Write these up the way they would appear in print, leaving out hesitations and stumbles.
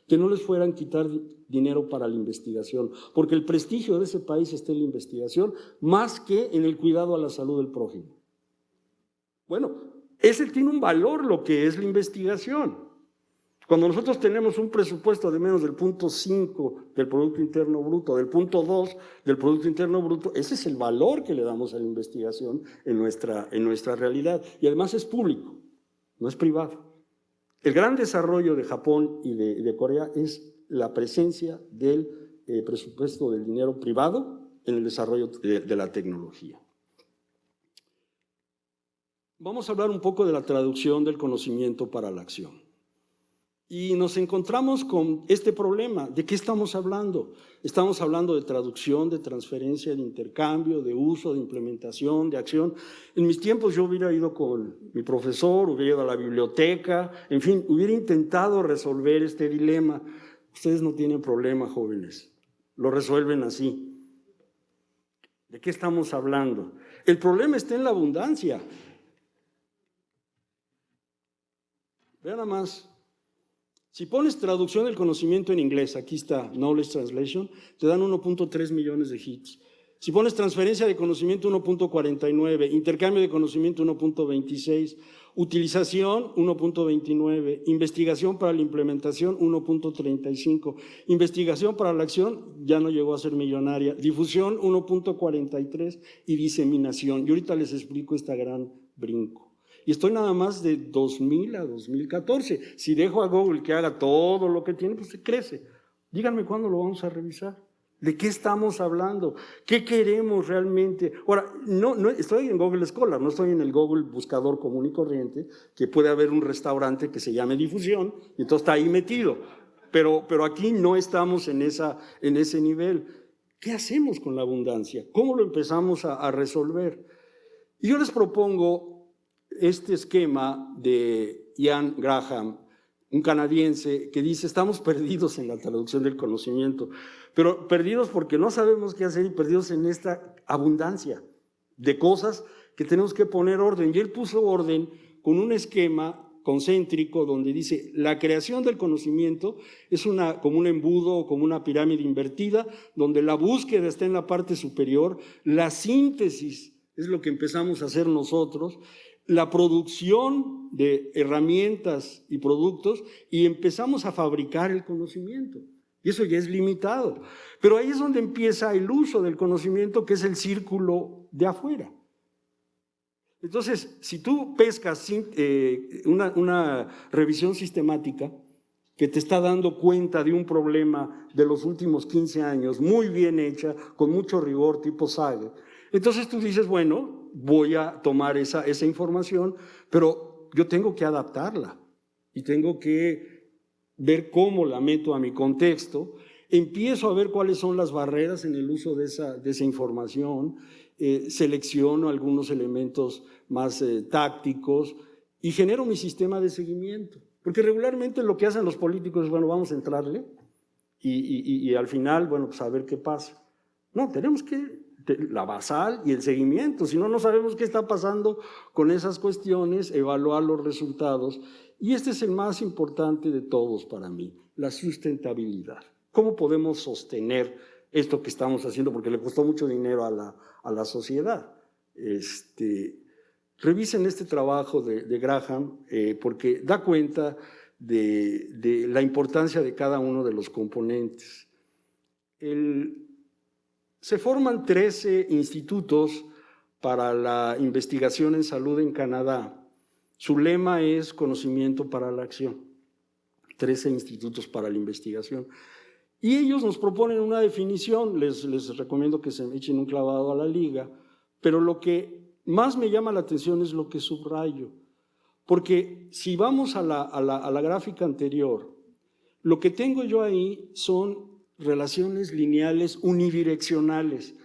que no les fueran a quitar dinero para la investigación, porque el prestigio de ese país está en la investigación más que en el cuidado a la salud del prójimo. Bueno, ese tiene un valor lo que es la investigación. Cuando nosotros tenemos un presupuesto de menos del 0.5 del Producto Interno Bruto, del 0.2 del Producto Interno Bruto, ese es el valor que le damos a la investigación en nuestra realidad. Y además es público, no es privado. El gran desarrollo de Japón y de Corea es la presencia del presupuesto del dinero privado en el desarrollo de la tecnología. Vamos a hablar un poco de la traducción del conocimiento para la acción. Y nos encontramos con este problema. ¿De qué estamos hablando? Estamos hablando de traducción, de transferencia, de intercambio, de uso, de implementación, de acción. En mis tiempos yo hubiera ido con mi profesor, hubiera ido a la biblioteca, en fin, hubiera intentado resolver este dilema. Ustedes no tienen problema, jóvenes. Lo resuelven así. ¿De qué estamos hablando? El problema está en la abundancia. Vean nada más. Si pones traducción del conocimiento en inglés, aquí está Knowledge Translation, te dan 1.3 millones de hits. Si pones transferencia de conocimiento, 1.49, intercambio de conocimiento, 1.26, utilización, 1.29, investigación para la implementación, 1.35, investigación para la acción, ya no llegó a ser millonaria, difusión, 1.43 y diseminación. Y ahorita les explico este gran brinco. Y estoy nada más de 2000 a 2014. Si dejo a Google que haga todo lo que tiene, pues se crece. Díganme cuándo lo vamos a revisar. ¿De qué estamos hablando? ¿Qué queremos realmente? Ahora, no estoy en Google Scholar, no estoy en el Google buscador común y corriente, que puede haber un restaurante que se llame difusión, y entonces está ahí metido. Pero aquí no estamos en ese nivel. ¿Qué hacemos con la abundancia? ¿Cómo lo empezamos a resolver? Y yo les propongo este esquema de Ian Graham, un canadiense, que dice: estamos perdidos en la traducción del conocimiento, pero perdidos porque no sabemos qué hacer y perdidos en esta abundancia de cosas que tenemos que poner orden. Y él puso orden con un esquema concéntrico donde dice: la creación del conocimiento es como un embudo o como una pirámide invertida, donde la búsqueda está en la parte superior, la síntesis es lo que empezamos a hacer nosotros, la producción de herramientas y productos, y empezamos a fabricar el conocimiento. Y eso ya es limitado. Pero ahí es donde empieza el uso del conocimiento, que es el círculo de afuera. Entonces, si tú pescas una revisión sistemática que te está dando cuenta de un problema de los últimos 15 años, muy bien hecha, con mucho rigor, tipo Sager, entonces tú dices: bueno, voy a tomar esa información, pero yo tengo que adaptarla y tengo que ver cómo la meto a mi contexto. Empiezo a ver cuáles son las barreras en el uso de esa información, selecciono algunos elementos más tácticos y genero mi sistema de seguimiento. Porque regularmente lo que hacen los políticos es: bueno, vamos a entrarle y al final, bueno, pues a ver qué pasa. No, tenemos que la basal y el seguimiento, si no, no sabemos qué está pasando con esas cuestiones, evaluar los resultados. Y este es el más importante de todos para mí, la sustentabilidad. ¿Cómo podemos sostener esto que estamos haciendo? Porque le costó mucho dinero a la sociedad. Revisen este trabajo de Graham, porque da cuenta de la importancia de cada uno de los componentes. Se forman 13 institutos para la investigación en salud en Canadá. Su lema es conocimiento para la acción. 13 institutos para la investigación. Y ellos nos proponen una definición, les recomiendo que se echen un clavado a la liga, pero lo que más me llama la atención es lo que subrayo. Porque si vamos a la gráfica anterior, lo que tengo yo ahí son relaciones lineales unidireccionales,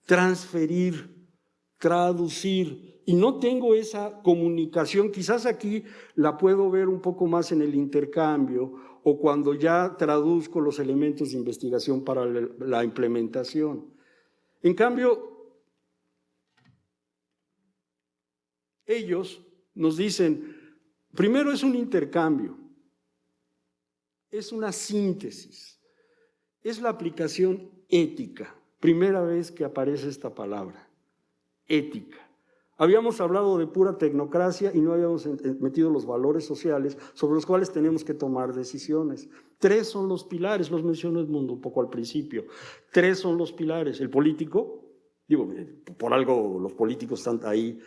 transferir, traducir, y no tengo esa comunicación. Quizás aquí la puedo ver un poco más en el intercambio o cuando ya traduzco los elementos de investigación para la implementación. En cambio, ellos nos dicen: primero es un intercambio. es una síntesis, es la aplicación ética. Primera vez que aparece esta palabra, ética. Habíamos hablado de pura tecnocracia y no habíamos metido los valores sociales sobre los cuales tenemos que tomar decisiones. 3 son los pilares, los mencionó Edmundo un poco al principio. 3 son los pilares, el político, digo, por algo los políticos están ahí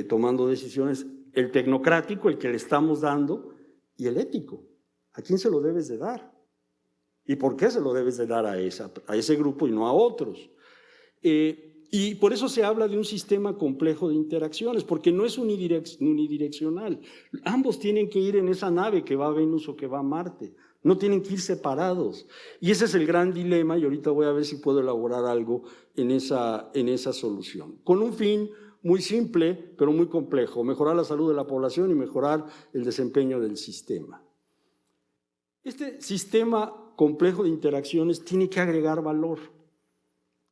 tomando decisiones, el tecnocrático, el que le estamos dando, y el ético. ¿A quién se lo debes de dar? ¿Y por qué se lo debes de dar a ese grupo y no a otros? Y por eso se habla de un sistema complejo de interacciones, porque no es unidireccional. Ambos tienen que ir en esa nave que va a Venus o que va a Marte. No tienen que ir separados. Y ese es el gran dilema, y ahorita voy a ver si puedo elaborar algo en esa solución. Con un fin muy simple, pero muy complejo: mejorar la salud de la población y mejorar el desempeño del sistema. Este sistema complejo de interacciones tiene que agregar valor.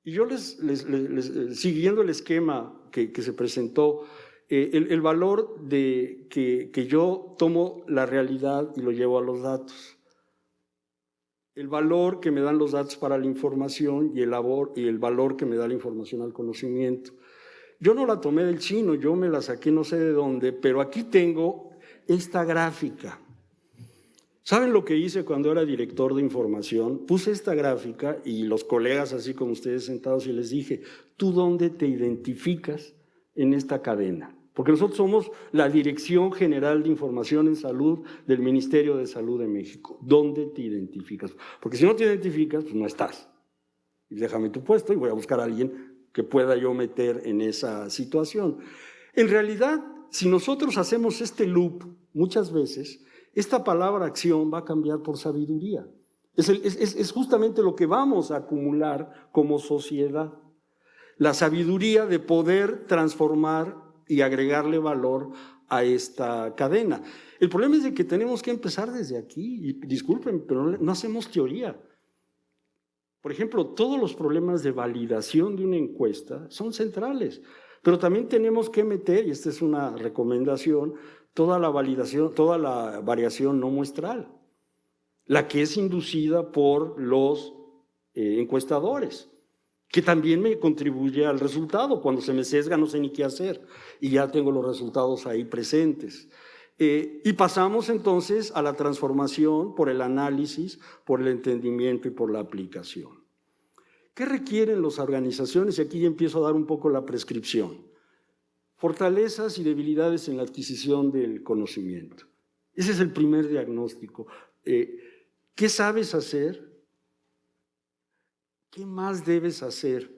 Y yo siguiendo el esquema que se presentó, el valor de que yo tomo la realidad y lo llevo a los datos. El valor que me dan los datos para la información y el valor que me da la información al conocimiento. Yo no la tomé del chino, yo me la saqué no sé de dónde, pero aquí tengo esta gráfica. ¿Saben lo que hice cuando era director de información? Puse esta gráfica y los colegas, así como ustedes sentados, y les dije, ¿tú dónde te identificas en esta cadena? Porque nosotros somos la Dirección General de Información en Salud del Ministerio de Salud de México. ¿Dónde te identificas? Porque si no te identificas, pues no estás. Y déjame tu puesto y voy a buscar a alguien que pueda yo meter en esa situación. En realidad, si nosotros hacemos este loop muchas veces, esta palabra acción va a cambiar por sabiduría. Es justamente lo que vamos a acumular como sociedad. La sabiduría de poder transformar y agregarle valor a esta cadena. El problema es de que tenemos que empezar desde aquí. Y disculpen, pero no hacemos teoría. Por ejemplo, todos los problemas de validación de una encuesta son centrales. Pero también tenemos que meter, y esta es una recomendación, toda la validación, toda la variación no muestral, la que es inducida por los encuestadores, que también me contribuye al resultado. Cuando se me sesga no sé ni qué hacer y ya tengo los resultados ahí presentes. Y pasamos entonces a la transformación por el análisis, por el entendimiento y por la aplicación. ¿Qué requieren las organizaciones? Y aquí ya empiezo a dar un poco la prescripción. Fortalezas y debilidades en la adquisición del conocimiento. Ese es el primer diagnóstico. ¿Qué sabes hacer? ¿Qué más debes hacer?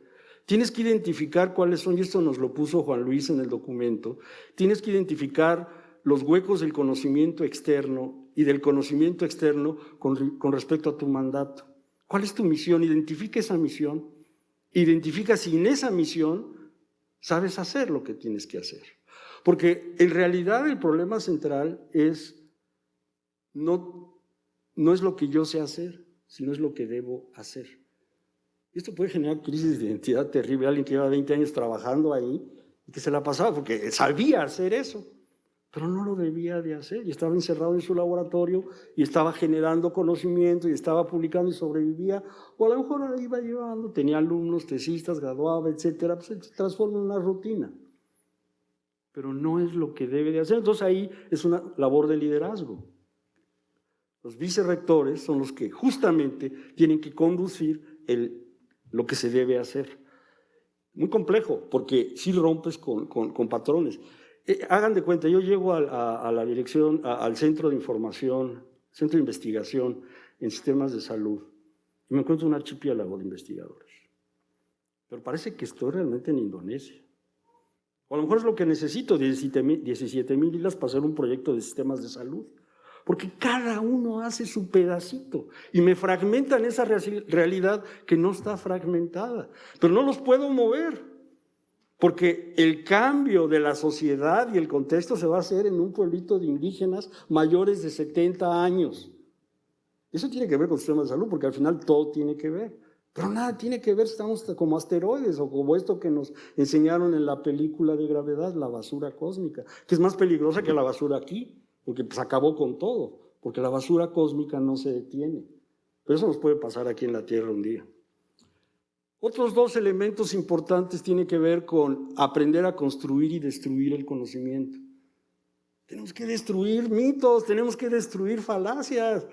Tienes que identificar cuáles son, y esto nos lo puso Juan Luis en el documento, tienes que identificar los huecos del conocimiento externo y del conocimiento externo con respecto a tu mandato. ¿Cuál es tu misión? Identifica esa misión. Identifica si en esa misión sabes hacer lo que tienes que hacer. Porque en realidad el problema central no es lo que yo sé hacer, sino es lo que debo hacer. Esto puede generar crisis de identidad terrible. Alguien que lleva 20 años trabajando ahí y que se la pasaba porque sabía hacer eso, pero no lo debía de hacer y estaba encerrado en su laboratorio y estaba generando conocimiento y estaba publicando y sobrevivía, o a lo mejor lo iba llevando, tenía alumnos, tesistas, graduaba, etcétera, pues se transforma en una rutina, pero no es lo que debe de hacer. Entonces ahí es una labor de liderazgo. Los vicerrectores son los que justamente tienen que conducir lo que se debe hacer. Muy complejo, porque sí rompes con patrones. Hagan de cuenta, yo llego a la dirección, al centro de información, centro de investigación en sistemas de salud, y me encuentro un archipiélago de investigadores. Pero parece que estoy realmente en Indonesia. O a lo mejor es lo que necesito, 17,000 islas para hacer un proyecto de sistemas de salud. Porque cada uno hace su pedacito y me fragmentan esa realidad que no está fragmentada. Pero no los puedo mover, porque el cambio de la sociedad y el contexto se va a hacer en un pueblito de indígenas mayores de 70 años. Eso tiene que ver con el sistema de salud, porque al final todo tiene que ver. Pero nada tiene que ver, estamos como asteroides o como esto que nos enseñaron en la película de Gravedad, la basura cósmica, que es más peligrosa que la basura aquí, porque pues acabó con todo. porque la basura cósmica no se detiene. Pero eso nos puede pasar aquí en la Tierra un día. Otros dos elementos importantes tienen que ver con aprender a construir y destruir el conocimiento. Tenemos que destruir mitos, tenemos que destruir falacias,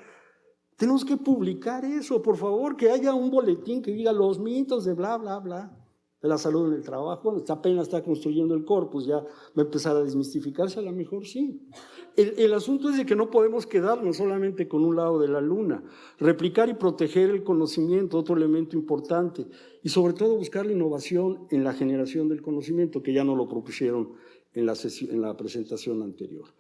tenemos que publicar eso, por favor, que haya un boletín que diga los mitos de bla, bla, bla, de la salud en el trabajo. Bueno, apenas está construyendo el corpus, ya va a empezar a desmistificarse, a lo mejor sí. El asunto es de que no podemos quedarnos solamente con un lado de la luna. Replicar y proteger el conocimiento, otro elemento importante, y sobre todo buscar la innovación en la generación del conocimiento, que ya no lo propusieron en la presentación anterior.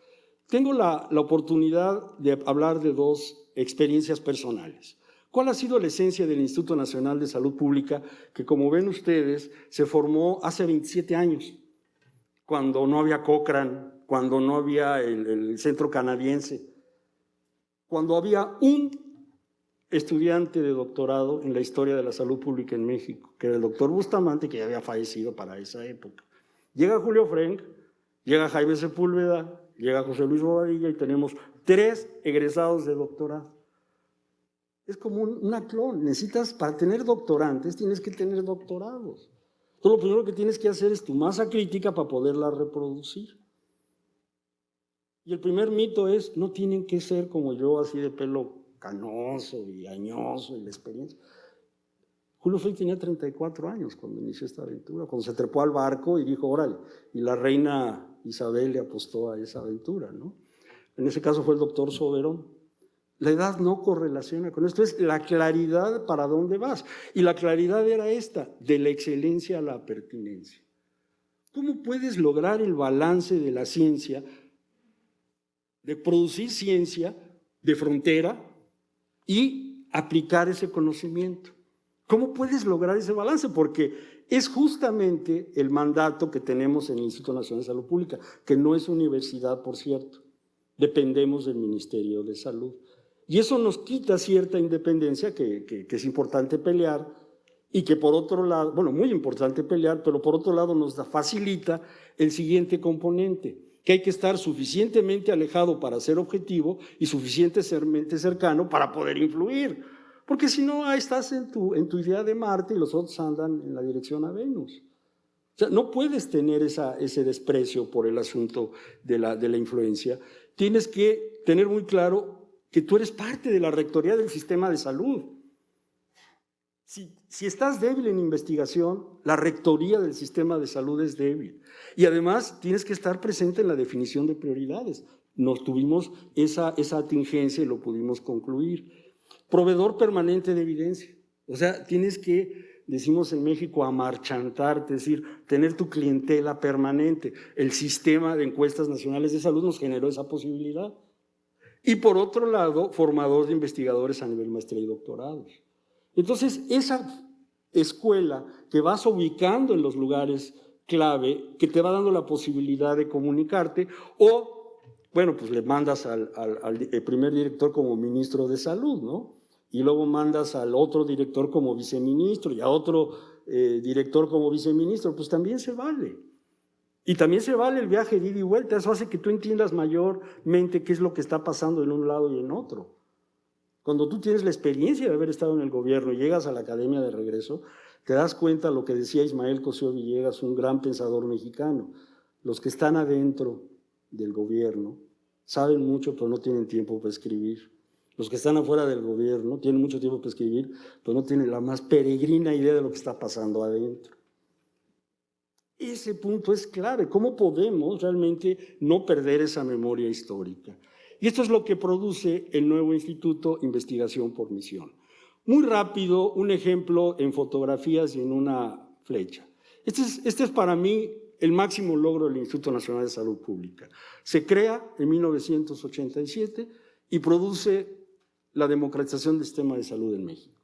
Tengo la oportunidad de hablar de dos experiencias personales. ¿Cuál ha sido la esencia del Instituto Nacional de Salud Pública, que como ven ustedes, se formó hace 27 años, cuando no había Cochrane, cuando no había el Centro Canadiense, cuando había un estudiante de doctorado en la historia de la salud pública en México, que era el doctor Bustamante, que ya había fallecido para esa época? Llega Julio Frenk, llega Jaime Sepúlveda, llega José Luis Bobadilla y tenemos 3 egresados de doctorado. Es como una clon. Necesitas, para tener doctorantes, tienes que tener doctorados. Entonces, lo primero que tienes que hacer es tu masa crítica para poderla reproducir. Y el primer mito es, no tienen que ser como yo, así de pelo canoso y añoso y la experiencia. Julio Frenk tenía 34 años cuando inició esta aventura, cuando se trepó al barco y dijo, órale, y la reina Isabel le apostó a esa aventura, ¿no? En ese caso fue el doctor Soberón. La edad no correlaciona con esto, es la claridad para dónde vas. Y la claridad era esta, de la excelencia a la pertinencia. ¿Cómo puedes lograr el balance de la ciencia, de producir ciencia de frontera y aplicar ese conocimiento? ¿Cómo puedes lograr ese balance? Porque es justamente el mandato que tenemos en el Instituto Nacional de Salud Pública, que no es universidad, por cierto. Dependemos del Ministerio de Salud. Y eso nos quita cierta independencia que es importante pelear y que por otro lado, bueno, muy importante pelear, pero por otro lado nos facilita el siguiente componente, que hay que estar suficientemente alejado para ser objetivo y suficientemente cercano para poder influir. Porque si no, ahí estás en tu idea de Marte y los otros andan en la dirección a Venus. O sea, no puedes tener ese desprecio por el asunto de la influencia. Tienes que tener muy claro que tú eres parte de la rectoría del sistema de salud. Si estás débil en investigación, la rectoría del sistema de salud es débil. Y además tienes que estar presente en la definición de prioridades. Nos tuvimos esa atingencia y lo pudimos concluir. Proveedor permanente de evidencia. O sea, tienes que, decimos en México, amarchantarte, es decir, tener tu clientela permanente. El sistema de encuestas nacionales de salud nos generó esa posibilidad. Y por otro lado, formador de investigadores a nivel maestría y doctorados. Entonces, esa escuela que vas ubicando en los lugares clave, que te va dando la posibilidad de comunicarte, o, bueno, pues le mandas al primer director como ministro de salud, ¿no? Y luego mandas al otro director como viceministro y a otro director como viceministro, pues también se vale. Y también se vale el viaje de ida y vuelta, eso hace que tú entiendas mayormente qué es lo que está pasando en un lado y en otro. Cuando tú tienes la experiencia de haber estado en el gobierno y llegas a la academia de regreso, te das cuenta de lo que decía Ismael Cosío Villegas, un gran pensador mexicano. Los que están adentro del gobierno saben mucho, pero no tienen tiempo para escribir. Los que están afuera del gobierno tienen mucho tiempo para escribir, pero no tienen la más peregrina idea de lo que está pasando adentro. Ese punto es clave. ¿Cómo podemos realmente no perder esa memoria histórica? Y esto es lo que produce el nuevo Instituto Investigación por Misión. Muy rápido, un ejemplo en fotografías y en una flecha. Este es para mí el máximo logro del Instituto Nacional de Salud Pública. Se crea en 1987 y produce la democratización del sistema de salud en México.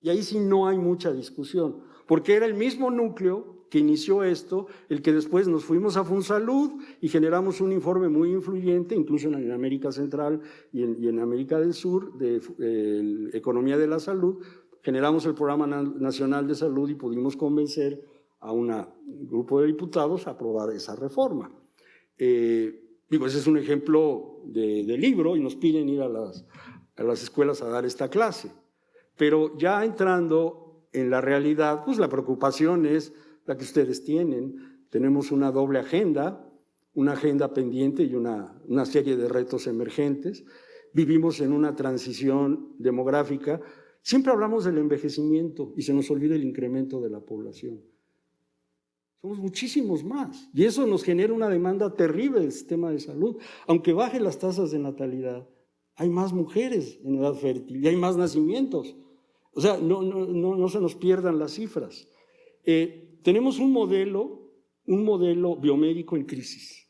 Y ahí sí no hay mucha discusión, porque era el mismo núcleo que inició esto, el que después nos fuimos a Funsalud y generamos un informe muy influyente, incluso en América Central y en América del Sur, de Economía de la Salud. Generamos el Programa Nacional de Salud y pudimos convencer a un grupo de diputados a aprobar esa reforma. Digo, ese es un ejemplo de libro y nos piden ir a las escuelas a dar esta clase. Pero ya entrando en la realidad, pues la preocupación es la que ustedes tienen. Tenemos una doble agenda, una agenda pendiente y una serie de retos emergentes. Vivimos en una transición demográfica. Siempre hablamos del envejecimiento y se nos olvida el incremento de la población. Somos muchísimos más y eso nos genera una demanda terrible del sistema de salud. Aunque bajen las tasas de natalidad, hay más mujeres en edad fértil y hay más nacimientos. O sea, no se nos pierdan las cifras. Tenemos un modelo biomédico en crisis,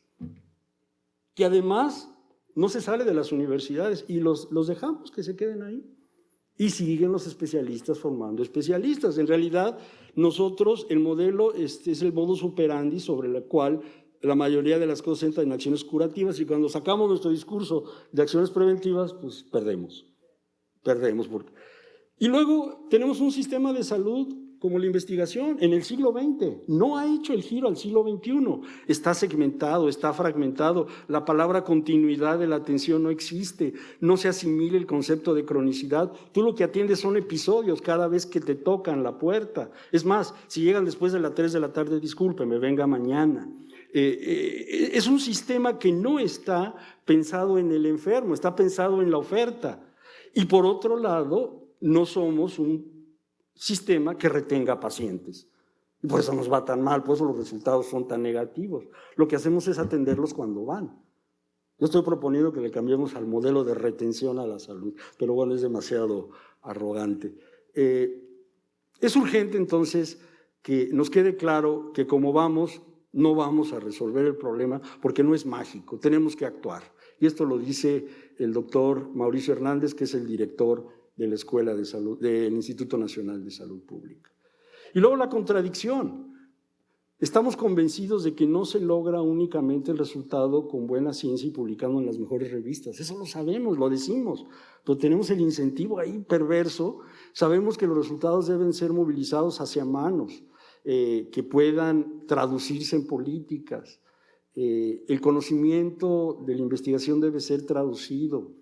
que además no se sale de las universidades y los dejamos que se queden ahí. Y siguen los especialistas formando especialistas. En realidad, nosotros, el modelo es el modus operandi sobre el cual la mayoría de las cosas entran en acciones curativas y cuando sacamos nuestro discurso de acciones preventivas, pues perdemos. Y luego tenemos un sistema de salud como la investigación en el siglo XX. No ha hecho el giro al siglo XXI. Está segmentado, está fragmentado. La palabra continuidad de la atención no existe. No se asimila el concepto de cronicidad. Tú lo que atiendes son episodios cada vez que te tocan la puerta. Es más, si llegan después de las 3 de la tarde, discúlpeme, venga mañana. Es un sistema que no está pensado en el enfermo, está pensado en la oferta. Y por otro lado, no somos un sistema que retenga pacientes. Y por eso nos va tan mal, por eso los resultados son tan negativos. Lo que hacemos es atenderlos cuando van. Yo estoy proponiendo que le cambiemos al modelo de retención a la salud, pero bueno, es demasiado arrogante. Es urgente entonces que nos quede claro que como vamos, no vamos a resolver el problema porque no es mágico, tenemos que actuar. Y esto lo dice el doctor Mauricio Hernández, que es el director de la Escuela de Salud, del Instituto Nacional de Salud Pública. Y luego la contradicción. Estamos convencidos de que no se logra únicamente el resultado con buena ciencia y publicando en las mejores revistas. Eso lo sabemos, lo decimos, pero tenemos el incentivo ahí perverso. Sabemos que los resultados deben ser movilizados hacia manos, que puedan traducirse en políticas. El conocimiento de la investigación debe ser traducido.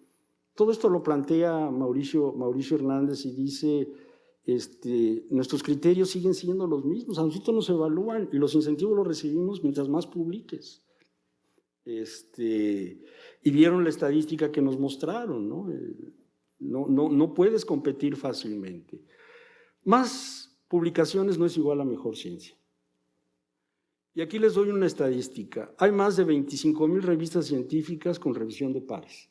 Todo esto lo plantea Mauricio Hernández y dice, nuestros criterios siguen siendo los mismos, a nosotros nos evalúan y los incentivos los recibimos mientras más publiques. Y vieron la estadística que nos mostraron, ¿no? No puedes competir fácilmente. Más publicaciones no es igual a mejor ciencia. Y aquí les doy una estadística. Hay más de 25,000 revistas científicas con revisión de pares.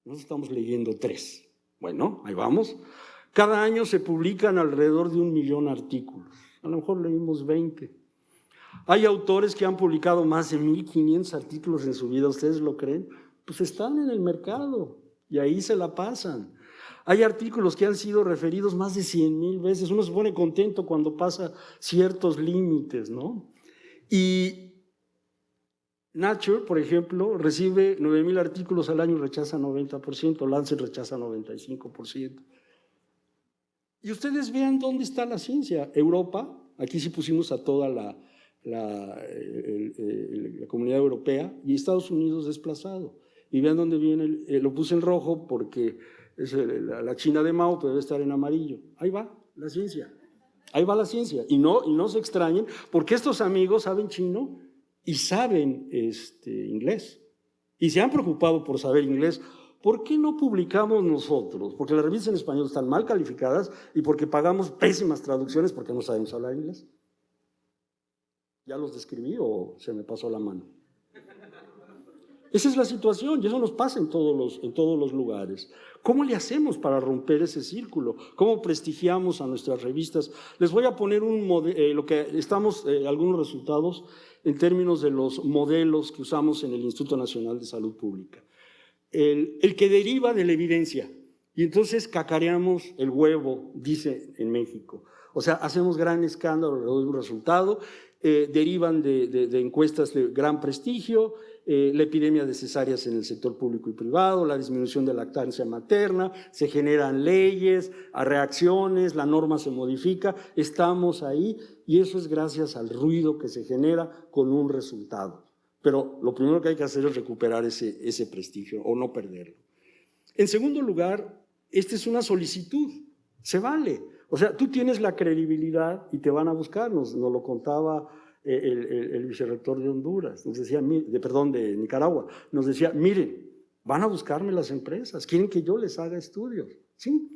Nosotros estamos leyendo 3. Bueno, ahí vamos. Cada año se publican alrededor de 1 millón de artículos. A lo mejor leímos 20. Hay autores que han publicado más de 1,500 artículos en su vida. ¿Ustedes lo creen? Pues están en el mercado y ahí se la pasan. Hay artículos que han sido referidos más de 100,000 veces. Uno se pone contento cuando pasa ciertos límites, ¿no? Y Nature, por ejemplo, recibe 9,000 artículos al año y rechaza 90%, Lancet rechaza 95%. Y ustedes vean dónde está la ciencia. Europa, aquí sí pusimos a toda la comunidad europea, y Estados Unidos desplazado. Y vean dónde viene, lo puse en rojo porque es la China de Mao, pero debe estar en amarillo. Ahí va la ciencia. Ahí va la ciencia. Y no se extrañen, porque estos amigos saben chino y saben inglés. Y se han preocupado por saber inglés. ¿Por qué no publicamos nosotros? Porque las revistas en español están mal calificadas y porque pagamos pésimas traducciones porque no sabemos hablar inglés. ¿Ya los describí o se me pasó la mano? Esa es la situación y eso nos pasa en todos los lugares. ¿Cómo le hacemos para romper ese círculo? ¿Cómo prestigiamos a nuestras revistas? Les voy a poner algunos resultados en términos de los modelos que usamos en el Instituto Nacional de Salud Pública. El que deriva de la evidencia. Y entonces cacareamos el huevo, dice en México. O sea, hacemos gran escándalo alrededor de un resultado, derivan de encuestas de gran prestigio, la epidemia de cesáreas en el sector público y privado, la disminución de lactancia materna, se generan leyes, reacciones, la norma se modifica, estamos ahí y eso es gracias al ruido que se genera con un resultado. pero lo primero que hay que hacer es recuperar ese prestigio o no perderlo. En segundo lugar, esta es una solicitud, se vale. O sea, tú tienes la credibilidad y te van a buscar, nos lo contaba el vicerrector de Honduras, nos decía, de Nicaragua, nos decía, miren, van a buscarme las empresas, quieren que yo les haga estudios, ¿sí?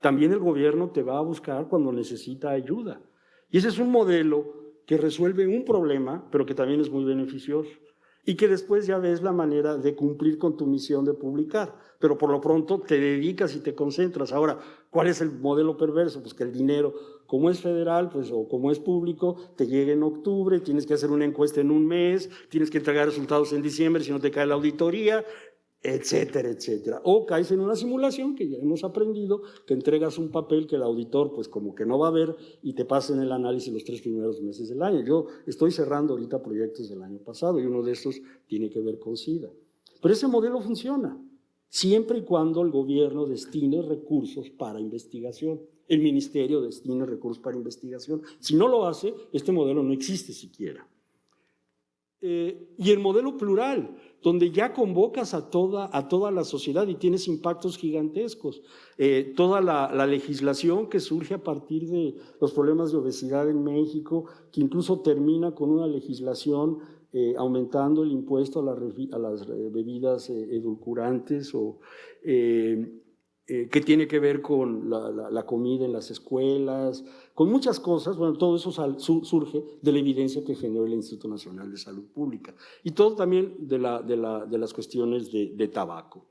También el gobierno te va a buscar cuando necesita ayuda. Y ese es un modelo que resuelve un problema, pero que también es muy beneficioso. Y que después ya ves la manera de cumplir con tu misión de publicar. Pero por lo pronto te dedicas y te concentras. Ahora, ¿cuál es el modelo perverso? Pues que el dinero, como es federal, pues, o como es público, te llega en octubre, tienes que hacer una encuesta en un mes, tienes que entregar resultados en diciembre si no te cae la auditoría, etcétera, etcétera. O caes en una simulación que ya hemos aprendido, que entregas un papel que el auditor pues como que no va a ver y te pasa en el análisis los 3 primeros meses del año. Yo estoy cerrando ahorita proyectos del año pasado y uno de estos tiene que ver con SIDA. Pero ese modelo funciona, siempre y cuando el gobierno destine recursos para investigación. El ministerio destine recursos para investigación. Si no lo hace, este modelo no existe siquiera. Y el modelo plural, donde ya convocas a toda la sociedad y tienes impactos gigantescos. Toda la legislación que surge a partir de los problemas de obesidad en México, que incluso termina con una legislación aumentando el impuesto a las bebidas edulcorantes o que tiene que ver con la comida en las escuelas, con muchas cosas. Bueno, todo eso surge de la evidencia que generó el Instituto Nacional de Salud Pública y todo también de las cuestiones de tabaco.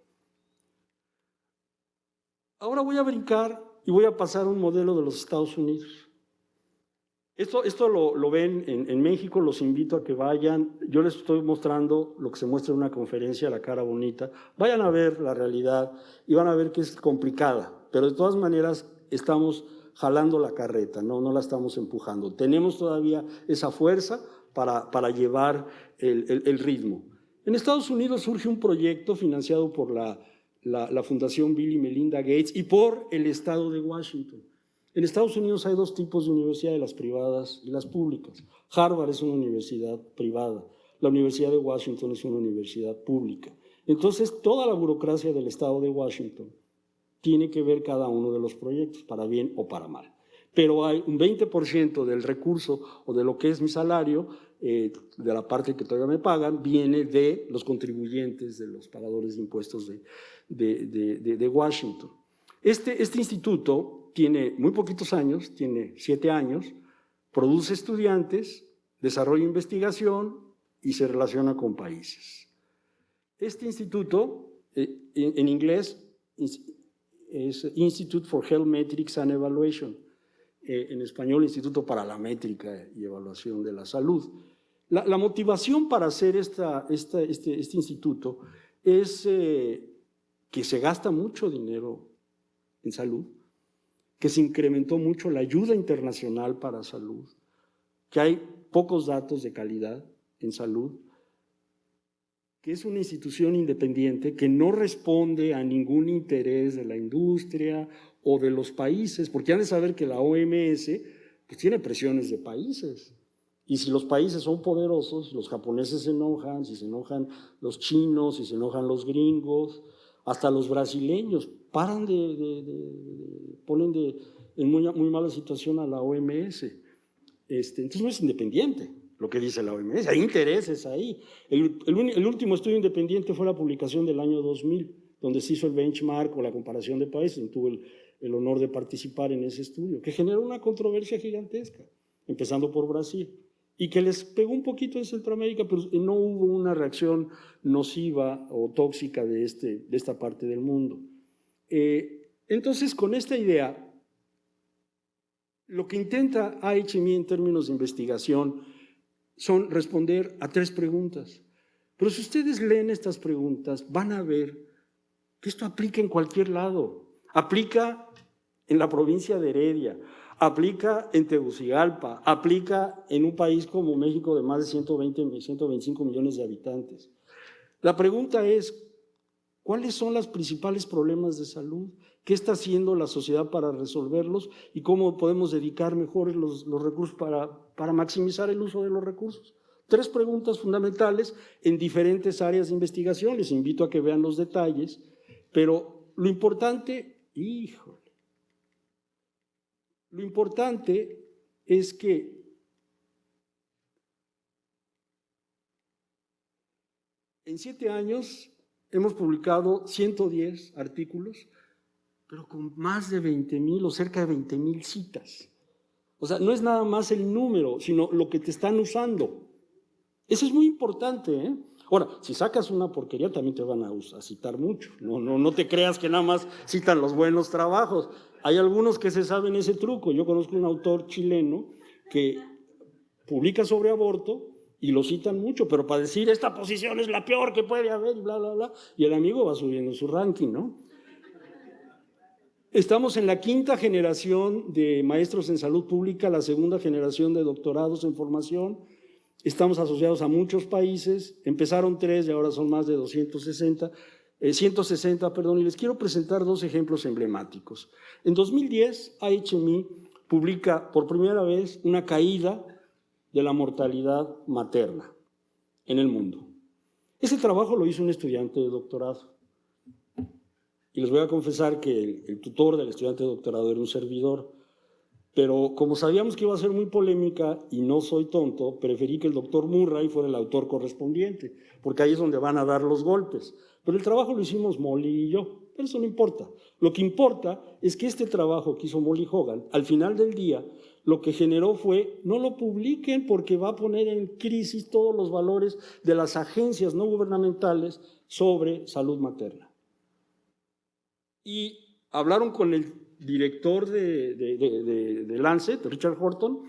Ahora voy a brincar y voy a pasar a un modelo de los Estados Unidos. Esto lo ven en México, los invito a que vayan. Yo les estoy mostrando lo que se muestra en una conferencia, la cara bonita. Vayan a ver la realidad y van a ver que es complicada, pero de todas maneras estamos jalando la carreta, no la estamos empujando. Tenemos todavía esa fuerza para llevar el ritmo. En Estados Unidos surge un proyecto financiado por la Fundación Bill y Melinda Gates y por el Estado de Washington. En Estados Unidos hay dos tipos de universidades, las privadas y las públicas. Harvard es una universidad privada, la Universidad de Washington es una universidad pública. Entonces, toda la burocracia del Estado de Washington tiene que ver cada uno de los proyectos, para bien o para mal. Pero hay un 20% del recurso o de lo que es mi salario, de la parte que todavía me pagan, viene de los contribuyentes, de los pagadores de impuestos de Washington. Este instituto tiene muy poquitos años, tiene 7 años, produce estudiantes, desarrolla investigación y se relaciona con países. Este instituto, en inglés, es Institute for Health Metrics and Evaluation, en español, Instituto para la Métrica y Evaluación de la Salud. La motivación para hacer este instituto es que se gasta mucho dinero en salud, que se incrementó mucho la ayuda internacional para salud, que hay pocos datos de calidad en salud, que es una institución independiente que no responde a ningún interés de la industria o de los países, porque han de saber que la OMS pues, tiene presiones de países. Y si los países son poderosos, los japoneses se enojan, si se enojan los chinos, si se enojan los gringos, hasta los brasileños ponen en muy mala situación a la OMS. Entonces no es independiente lo que dice la OMS, hay intereses ahí. El último estudio independiente fue la publicación del año 2000, donde se hizo el benchmark o la comparación de países. Tuve el honor de participar en ese estudio, que generó una controversia gigantesca, empezando por Brasil, y que les pegó un poquito en Centroamérica, pero no hubo una reacción nociva o tóxica de esta parte del mundo. Entonces, con esta idea, lo que intenta AHMI en términos de investigación son responder a 3 preguntas. Pero si ustedes leen estas preguntas, van a ver que esto aplica en cualquier lado. Aplica en la provincia de Heredia, aplica en Tegucigalpa, aplica en un país como México de más de 125 millones de habitantes. La pregunta es, ¿cuáles son los principales problemas de salud? ¿Qué está haciendo la sociedad para resolverlos? ¿Y cómo podemos dedicar mejor los recursos para maximizar el uso de los recursos? 3 preguntas fundamentales en diferentes áreas de investigación. Les invito a que vean los detalles, pero lo importante, lo importante es que en 7 años hemos publicado 110 artículos, pero con más de 20,000 o cerca de 20,000 citas. O sea, no es nada más el número, sino lo que te están usando. Eso es muy importante, ¿eh? Ahora, si sacas una porquería, también te van a citar mucho. No te creas que nada más citan los buenos trabajos. Hay algunos que se saben ese truco. Yo conozco un autor chileno que publica sobre aborto y lo citan mucho, pero para decir esta posición es la peor que puede haber, y bla, bla, bla, y el amigo va subiendo su ranking, ¿no? Estamos en la 5ª generación de maestros en salud pública, la 2ª generación de doctorados en formación. Estamos asociados a muchos países, empezaron 3 y ahora son más de 160, y les quiero presentar 2 ejemplos emblemáticos. En 2010, AHMI publica por primera vez una caída de la mortalidad materna en el mundo. Ese trabajo lo hizo un estudiante de doctorado. Y les voy a confesar que el tutor del estudiante de doctorado era un servidor, pero como sabíamos que iba a ser muy polémica y no soy tonto, preferí que el doctor Murray fuera el autor correspondiente, porque ahí es donde van a dar los golpes. Pero el trabajo lo hicimos Molly y yo, pero eso no importa. Lo que importa es que este trabajo que hizo Molly Hogan, al final del día, lo que generó fue, no lo publiquen porque va a poner en crisis todos los valores de las agencias no gubernamentales sobre salud materna. Y hablaron con el director de Lancet, Richard Horton,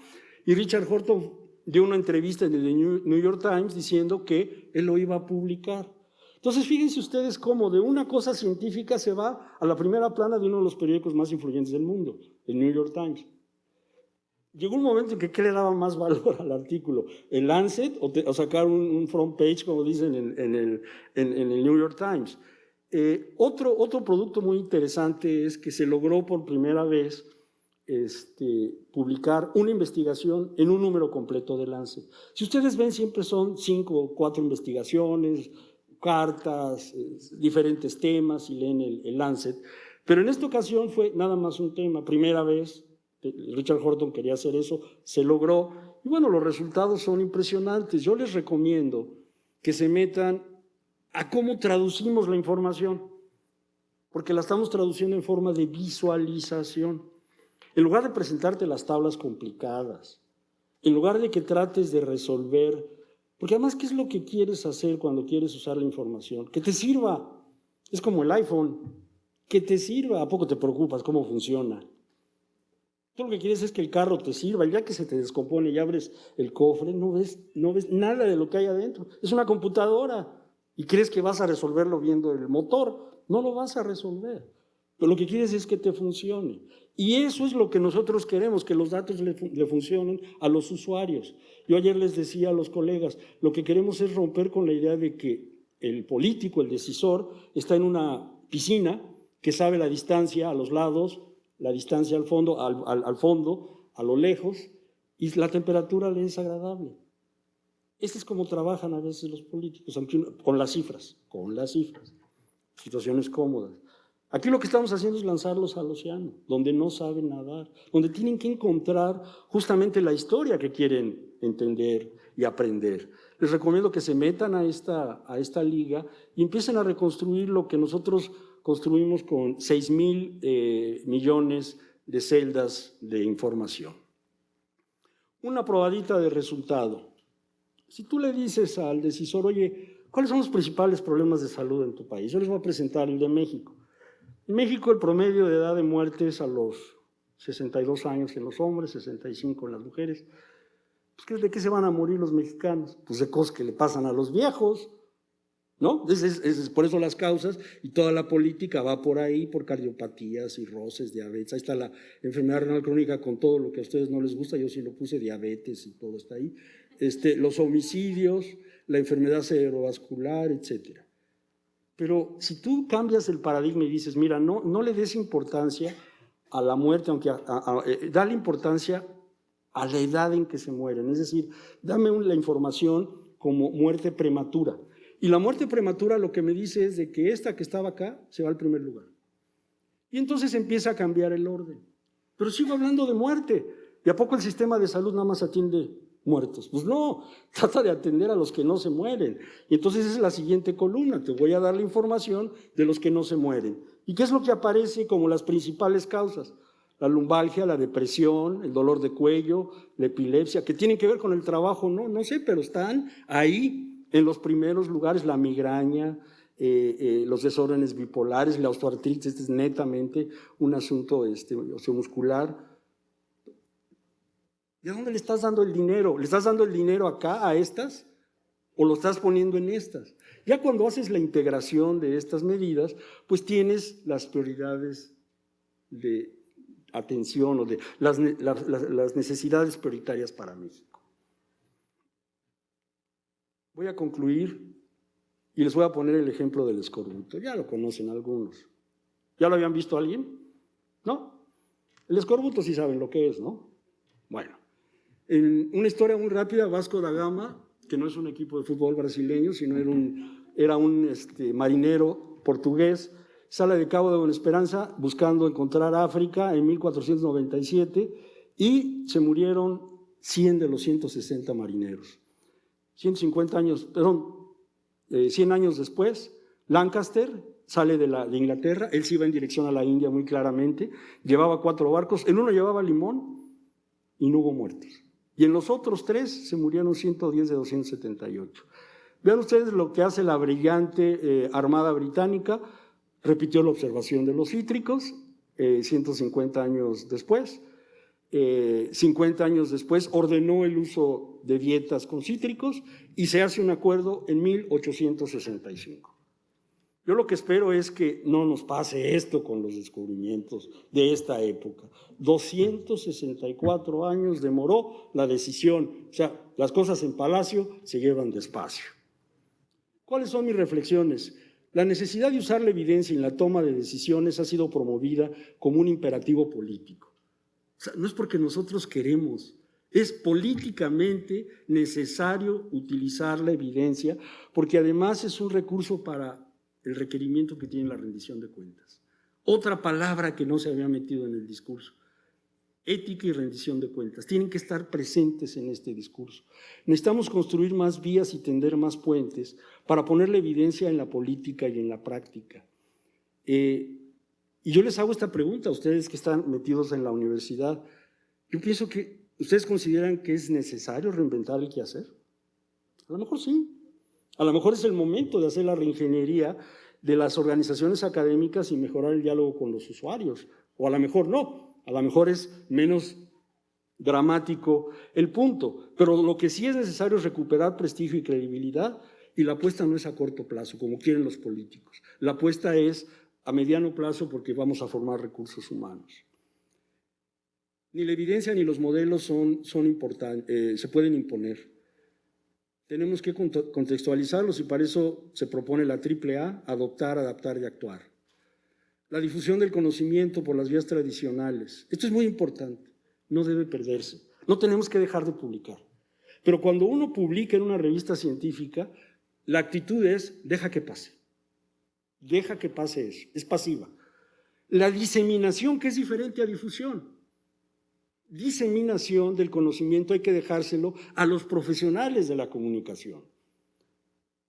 y Richard Horton dio una entrevista en el New York Times diciendo que él lo iba a publicar. Entonces, fíjense ustedes cómo de una cosa científica se va a la primera plana de uno de los periódicos más influyentes del mundo, el New York Times. Llegó un momento en que ¿qué le daba más valor al artículo? ¿El Lancet o sacar un front page, como dicen en el New York Times? Otro producto muy interesante es que se logró por primera vez publicar una investigación en un número completo de Lancet. Si ustedes ven, siempre son 5 o 4 investigaciones, cartas, diferentes temas, y leen el Lancet, pero en esta ocasión fue nada más un tema, primera vez. Richard Horton quería hacer eso, se logró, y bueno, los resultados son impresionantes. Yo les recomiendo que se metan a cómo traducimos la información, porque la estamos traduciendo en forma de visualización. En lugar de presentarte las tablas complicadas, en lugar de que trates de resolver, porque además, ¿qué es lo que quieres hacer cuando quieres usar la información? Que te sirva. Es como el iPhone, que te sirva. ¿A poco te preocupas cómo funciona? Tú lo que quieres es que el carro te sirva. Ya que se te descompone y abres el cofre, no ves nada de lo que hay adentro. Es una computadora. Y crees que vas a resolverlo viendo el motor. No lo vas a resolver. Pero lo que quieres es que te funcione. Y eso es lo que nosotros queremos, que los datos le funcionen a los usuarios. Yo ayer les decía a los colegas, lo que queremos es romper con la idea de que el político, el decisor, está en una piscina que sabe la distancia a los lados, la distancia al fondo, a lo lejos, y la temperatura le es agradable. Este es como trabajan a veces los políticos, con las cifras, situaciones cómodas. Aquí lo que estamos haciendo es lanzarlos al océano, donde no saben nadar, donde tienen que encontrar justamente la historia que quieren entender y aprender. Les recomiendo que se metan a esta liga y empiecen a reconstruir lo que nosotros construimos con 6,000 millones de celdas de información. Una probadita de resultado. Si tú le dices al decisor, oye, ¿cuáles son los principales problemas de salud en tu país? Yo les voy a presentar el de México. En México el promedio de edad de muerte es a los 62 años en los hombres, 65 en las mujeres. Pues, ¿de qué se van a morir los mexicanos? Pues de cosas que le pasan a los viejos, ¿no? Es por eso las causas, y toda la política va por ahí, por cardiopatías, cirrosis, diabetes. Ahí está la enfermedad renal crónica con todo lo que a ustedes no les gusta, yo sí lo puse, diabetes y todo está ahí. Los homicidios, la enfermedad cerebrovascular, etcétera. Pero si tú cambias el paradigma y dices, mira, no le des importancia a la muerte, aunque dale importancia a la edad en que se mueren. Es decir, dame la información como muerte prematura. Y la muerte prematura lo que me dice es de que esta que estaba acá se va al primer lugar. Y entonces empieza a cambiar el orden. Pero sigo hablando de muerte. ¿Y a poco el sistema de salud nada más atiende muertos? Pues no, trata de atender a los que no se mueren. Y entonces esa es la siguiente columna. Te voy a dar la información de los que no se mueren. ¿Y qué es lo que aparece como las principales causas? La lumbalgia, la depresión, el dolor de cuello, la epilepsia, que tienen que ver con el trabajo, no sé, pero están ahí en los primeros lugares, la migraña, los desórdenes bipolares, la osteoartritis. Este es netamente un asunto osteomuscular. ¿De dónde le estás dando el dinero? ¿Le estás dando el dinero acá a estas o lo estás poniendo en estas? Ya cuando haces la integración de estas medidas, pues tienes las prioridades de atención o de las necesidades prioritarias para México. Voy a concluir y les voy a poner el ejemplo del escorbuto. Ya lo conocen algunos. ¿Ya lo habían visto alguien? ¿No? El escorbuto sí saben lo que es, ¿no? Bueno, en una historia muy rápida, Vasco da Gama, que no es un equipo de fútbol brasileño, sino era un marinero portugués, sale de Cabo de Buena Esperanza buscando encontrar África en 1497 y se murieron 100 de los 160 marineros. 100 años después, Lancaster sale de Inglaterra, él sí iba en dirección a la India muy claramente, llevaba 4 barcos, en uno llevaba limón y no hubo muertos. Y en los otros 3 se murieron 110 de 278. Vean ustedes lo que hace la brillante Armada Británica. Repitió la observación de los cítricos 150 años después. 50 años después ordenó el uso de dietas con cítricos y se hace un acuerdo en 1865. Yo lo que espero es que no nos pase esto con los descubrimientos de esta época. 264 años demoró la decisión. O sea, las cosas en Palacio se llevan despacio. ¿Cuáles son mis reflexiones? La necesidad de usar la evidencia en la toma de decisiones ha sido promovida como un imperativo político. O sea, no es porque nosotros queremos, es políticamente necesario utilizar la evidencia, porque además es un recurso para el requerimiento que tiene la rendición de cuentas. Otra palabra que no se había metido en el discurso. Ética y rendición de cuentas. Tienen que estar presentes en este discurso. Necesitamos construir más vías y tender más puentes para poner la evidencia en la política y en la práctica. Y yo les hago esta pregunta a ustedes que están metidos en la universidad. Yo pienso que ustedes consideran que es necesario reinventar el quehacer. A lo mejor sí. A lo mejor es el momento de hacer la reingeniería de las organizaciones académicas y mejorar el diálogo con los usuarios. O a lo mejor no. A lo mejor es menos dramático el punto, pero lo que sí es necesario es recuperar prestigio y credibilidad, y la apuesta no es a corto plazo, como quieren los políticos. La apuesta es a mediano plazo porque vamos a formar recursos humanos. Ni la evidencia ni los modelos son importantes, se pueden imponer. Tenemos que contextualizarlos y para eso se propone la AAA, adoptar, adaptar y actuar. La difusión del conocimiento por las vías tradicionales. Esto es muy importante, no debe perderse. No tenemos que dejar de publicar. Pero cuando uno publica en una revista científica, la actitud es, deja que pase. Deja que pase eso, es pasiva. La diseminación, que es diferente a difusión. Diseminación del conocimiento hay que dejárselo a los profesionales de la comunicación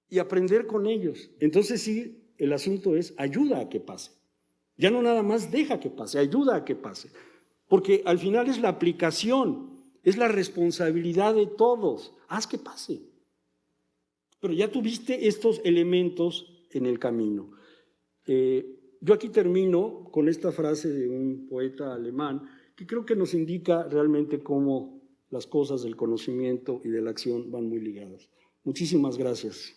y aprender con ellos. Entonces sí, el asunto es ayuda a que pase. Ya no nada más deja que pase, ayuda a que pase. Porque al final es la aplicación, es la responsabilidad de todos. Haz que pase. Pero ya tuviste estos elementos en el camino. Yo aquí termino con esta frase de un poeta alemán que creo que nos indica realmente cómo las cosas del conocimiento y de la acción van muy ligadas. Muchísimas gracias.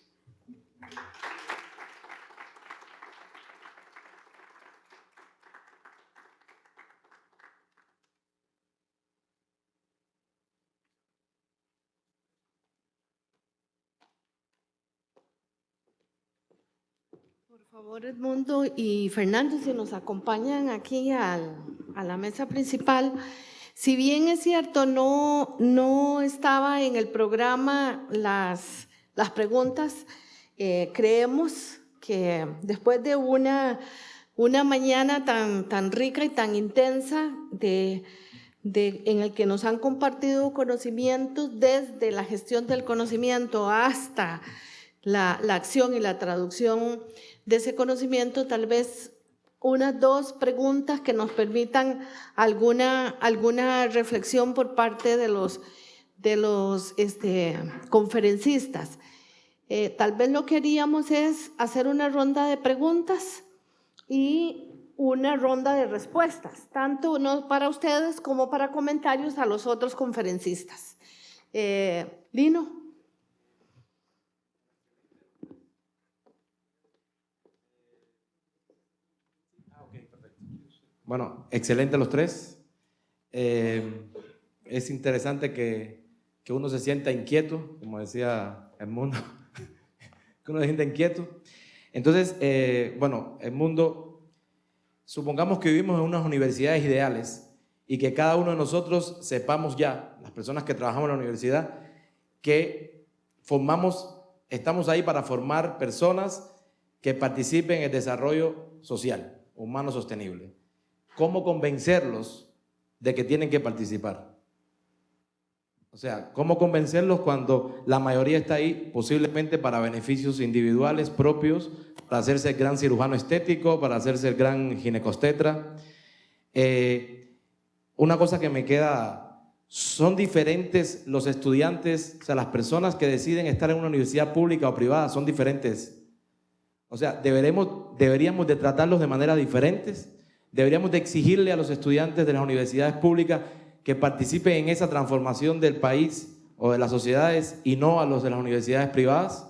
Por favor, Edmundo y Fernando, si nos acompañan aquí a la mesa principal, Si bien es cierto, no estaba en el programa las preguntas, creemos que después de una mañana tan rica y tan intensa en el que nos han compartido conocimientos desde la gestión del conocimiento hasta la acción y la traducción de ese conocimiento, tal vez unas 2 preguntas que nos permitan alguna reflexión por parte de los conferencistas. Tal vez lo que haríamos es hacer una ronda de preguntas y una ronda de respuestas, tanto para ustedes como para comentarios a los otros conferencistas. Lino. Bueno, excelente los 3. Es interesante que uno se sienta inquieto, como decía Edmundo, que uno se sienta inquieto. Entonces, bueno, Edmundo, supongamos que vivimos en unas universidades ideales y que cada uno de nosotros sepamos ya, las personas que trabajamos en la universidad, que estamos ahí para formar personas que participen en el desarrollo social, humano sostenible. ¿Cómo convencerlos de que tienen que participar? O sea, ¿cómo convencerlos cuando la mayoría está ahí posiblemente para beneficios individuales propios, para hacerse el gran cirujano estético, para hacerse el gran ginecostetra? Una cosa que me queda, ¿son diferentes los estudiantes, o sea, las personas que deciden estar en una universidad pública o privada, son diferentes? O sea, ¿deberíamos de tratarlos de manera diferentes? ¿Deberíamos de exigirle a los estudiantes de las universidades públicas que participen en esa transformación del país o de las sociedades y no a los de las universidades privadas?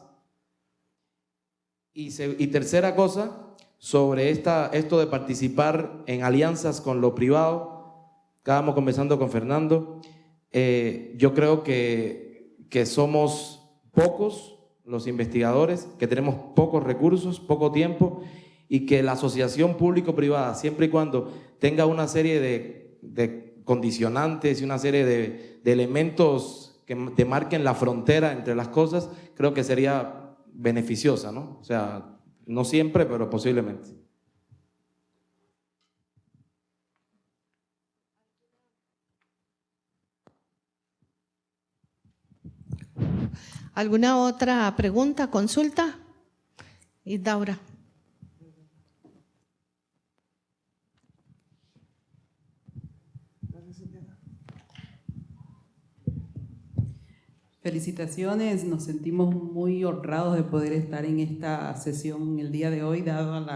Y tercera cosa, sobre esto de participar en alianzas con lo privado, estábamos conversando con Fernando, yo creo que somos pocos los investigadores, que tenemos pocos recursos, poco tiempo, y que la asociación público-privada, siempre y cuando tenga una serie de condicionantes y una serie de elementos que te marquen la frontera entre las cosas, creo que sería beneficiosa, ¿no? O sea, no siempre, pero posiblemente. ¿Alguna otra pregunta, consulta? Y Daura. Felicitaciones, nos sentimos muy honrados de poder estar en esta sesión el día de hoy, dado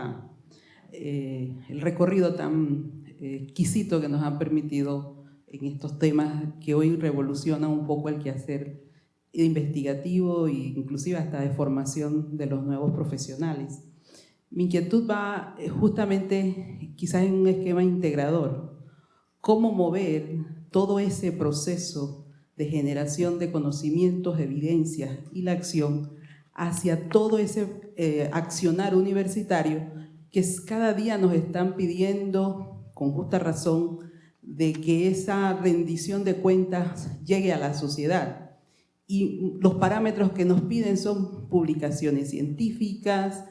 el recorrido tan exquisito que nos han permitido en estos temas que hoy revolucionan un poco el quehacer investigativo e inclusive hasta de formación de los nuevos profesionales. Mi inquietud va justamente quizás en un esquema integrador. ¿Cómo mover todo ese proceso de generación de conocimientos, evidencias y la acción hacia todo ese accionar universitario que cada día nos están pidiendo, con justa razón, de que esa rendición de cuentas llegue a la sociedad? Y los parámetros que nos piden son publicaciones científicas,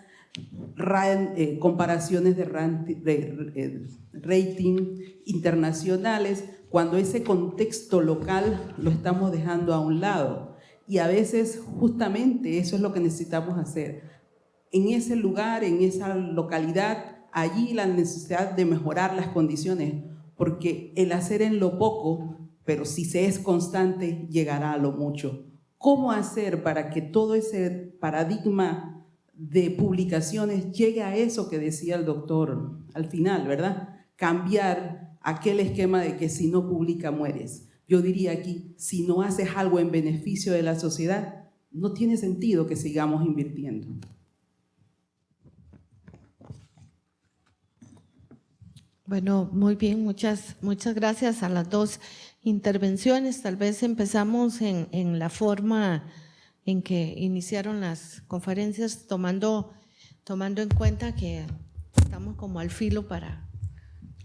comparaciones de rating internacionales, cuando ese contexto local lo estamos dejando a un lado. Y a veces justamente eso es lo que necesitamos hacer. En ese lugar, en esa localidad, allí la necesidad de mejorar las condiciones, porque el hacer en lo poco, pero si se es constante, llegará a lo mucho. ¿Cómo hacer para que todo ese paradigma de publicaciones llegue a eso que decía el doctor al final, ¿verdad? Cambiar aquel esquema de que si no publica mueres. Yo diría aquí, si no haces algo en beneficio de la sociedad, no tiene sentido que sigamos invirtiendo. Bueno, muy bien, muchas gracias a las 2 intervenciones. Tal vez empezamos en la forma en que iniciaron las conferencias, tomando en cuenta que estamos como al filo para…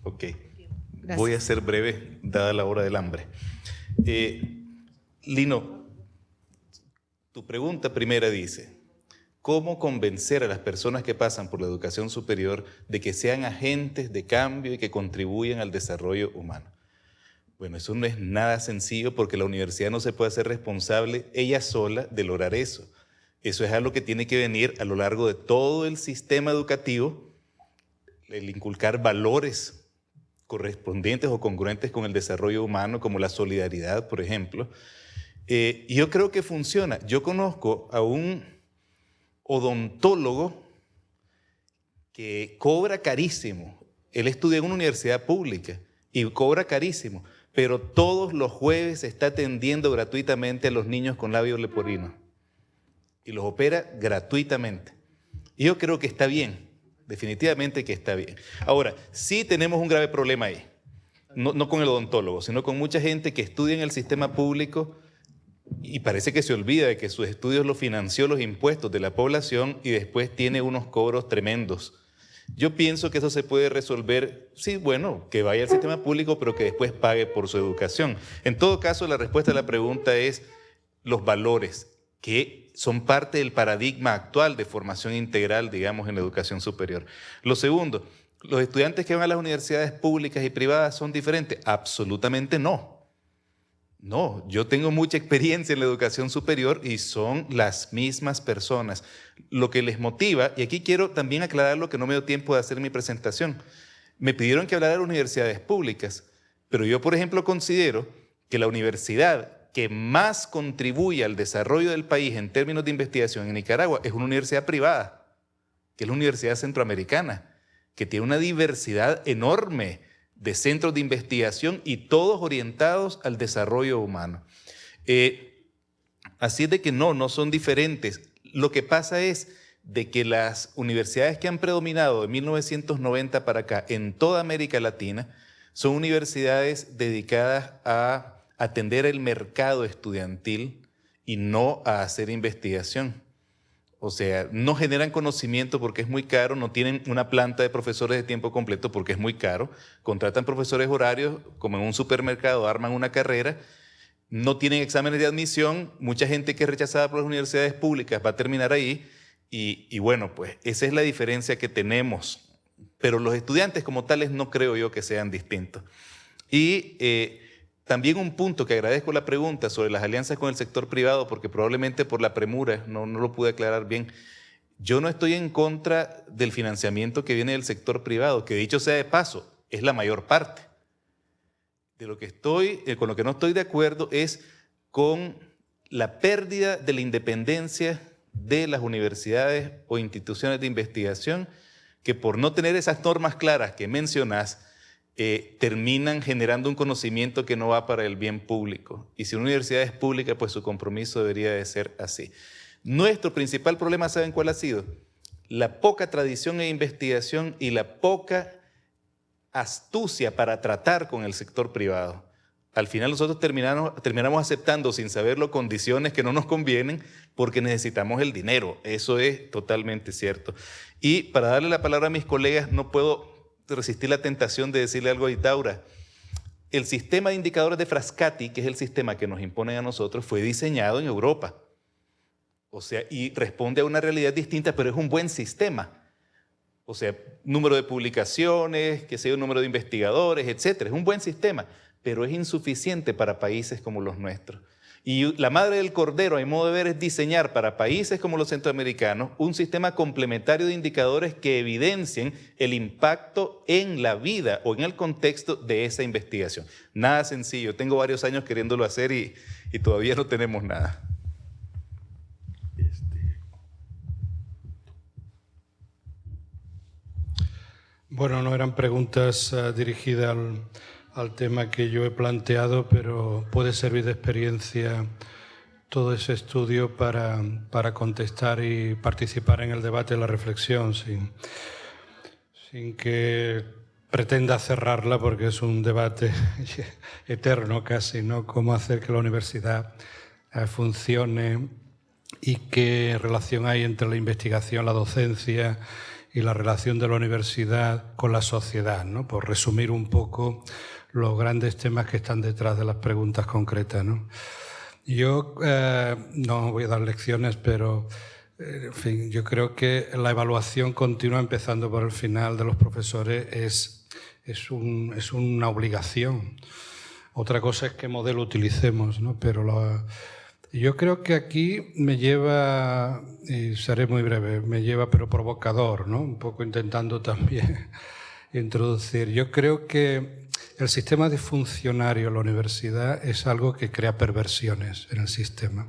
Ok. Gracias. Voy a ser breve. dada la hora del hambre. Lino, tu pregunta primera dice, ¿cómo convencer a las personas que pasan por la educación superior de que sean agentes de cambio y que contribuyan al desarrollo humano? Bueno, eso no es nada sencillo porque la universidad no se puede hacer responsable ella sola de lograr eso. Eso es algo que tiene que venir a lo largo de todo el sistema educativo, el inculcar valores correspondientes o congruentes con el desarrollo humano, como la solidaridad, por ejemplo. Y yo creo que funciona. Yo conozco a un odontólogo que cobra carísimo. Él estudia en una universidad pública y cobra carísimo, pero todos los jueves está atendiendo gratuitamente a los niños con labio leporino y los opera gratuitamente. Y yo creo que está bien, definitivamente que está bien. Ahora, sí tenemos un grave problema ahí, no con el odontólogo, sino con mucha gente que estudia en el sistema público y parece que se olvida de que sus estudios los financió los impuestos de la población y después tiene unos cobros tremendos. Yo pienso que eso se puede resolver, sí, bueno, que vaya al sistema público, pero que después pague por su educación. En todo caso, la respuesta a la pregunta es los valores, que son parte del paradigma actual de formación integral, digamos, en la educación superior. Lo segundo, ¿los estudiantes que van a las universidades públicas y privadas son diferentes? Absolutamente no. No, yo tengo mucha experiencia en la educación superior y son las mismas personas. Lo que les motiva, y aquí quiero también aclarar lo que no me dio tiempo de hacer en mi presentación. Me pidieron que hablara de las universidades públicas, pero yo, por ejemplo, considero que la universidad que más contribuye al desarrollo del país en términos de investigación en Nicaragua es una universidad privada, que es la Universidad Centroamericana, que tiene una diversidad enorme de centros de investigación y todos orientados al desarrollo humano. Así es de que no son diferentes. Lo que pasa es de que las universidades que han predominado de 1990 para acá en toda América Latina son universidades dedicadas a atender el mercado estudiantil y no a hacer investigación. O sea, no generan conocimiento porque es muy caro, no tienen una planta de profesores de tiempo completo porque es muy caro, contratan profesores horarios como en un supermercado, arman una carrera, no tienen exámenes de admisión, mucha gente que es rechazada por las universidades públicas va a terminar ahí y bueno, pues esa es la diferencia que tenemos. Pero los estudiantes como tales no creo yo que sean distintos. Y también un punto que agradezco la pregunta sobre las alianzas con el sector privado, porque probablemente por la premura no lo pude aclarar bien. Yo no estoy en contra del financiamiento que viene del sector privado, que dicho sea de paso, es la mayor parte. De lo que con lo que no estoy de acuerdo es con la pérdida de la independencia de las universidades o instituciones de investigación, que por no tener esas normas claras que mencionás, terminan generando un conocimiento que no va para el bien público. Y si una universidad es pública, pues su compromiso debería de ser así. Nuestro principal problema, ¿saben cuál ha sido? La poca tradición e investigación y la poca astucia para tratar con el sector privado. Al final nosotros terminamos aceptando sin saberlo condiciones que no nos convienen porque necesitamos el dinero. Eso es totalmente cierto. Y para darle la palabra a mis colegas, no puedo resistir la tentación de decirle algo a Itaura. El sistema de indicadores de Frascati, que es el sistema que nos imponen a nosotros, fue diseñado en Europa. O sea, y responde a una realidad distinta, pero es un buen sistema. O sea, número de publicaciones, que sea un número de investigadores, etcétera. Es un buen sistema, pero es insuficiente para países como los nuestros. Y la madre del cordero, a mi modo de ver, es diseñar para países como los centroamericanos un sistema complementario de indicadores que evidencien el impacto en la vida o en el contexto de esa investigación. Nada sencillo. Tengo varios años queriéndolo hacer y todavía no tenemos nada. Bueno, no eran preguntas dirigidas al tema que yo he planteado, pero puede servir de experiencia todo ese estudio para contestar y participar en el debate, la reflexión, sin que pretenda cerrarla, porque es un debate eterno casi, ¿no? Cómo hacer que la universidad funcione y qué relación hay entre la investigación, la docencia y la relación de la universidad con la sociedad, ¿no? Por resumir un poco los grandes temas que están detrás de las preguntas concretas, ¿no? Yo no voy a dar lecciones, pero en fin, yo creo que la evaluación continua, empezando por el final de los profesores, es una obligación. Otra cosa es qué modelo utilicemos, ¿no? Pero yo creo que aquí me lleva, y seré muy breve, me lleva pero provocador, ¿no? Un poco intentando también introducir. Yo creo que el sistema disfuncionario en la universidad es algo que crea perversiones en el sistema.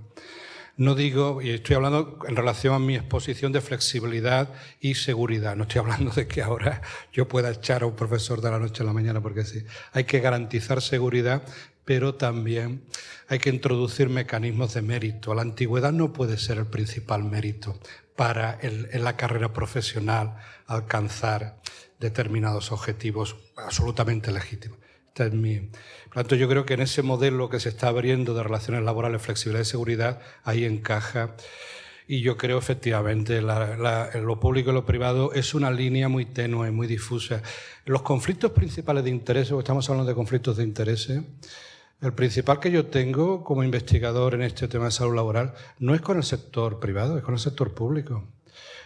No digo, y estoy hablando en relación a mi exposición de flexibilidad y seguridad, no estoy hablando de que ahora yo pueda echar a un profesor de la noche a la mañana, porque sí, hay que garantizar seguridad, pero también hay que introducir mecanismos de mérito. La antigüedad no puede ser el principal mérito para en la carrera profesional alcanzar determinados objetivos absolutamente legítimos. Esta es mi... Por lo tanto, yo creo que en ese modelo que se está abriendo de relaciones laborales, flexibilidad y seguridad, ahí encaja. Y yo creo efectivamente lo público y lo privado es una línea muy tenue, muy difusa. Los conflictos principales de interés, estamos hablando de conflictos de interés, el principal que yo tengo como investigador en este tema de salud laboral no es con el sector privado, es con el sector público.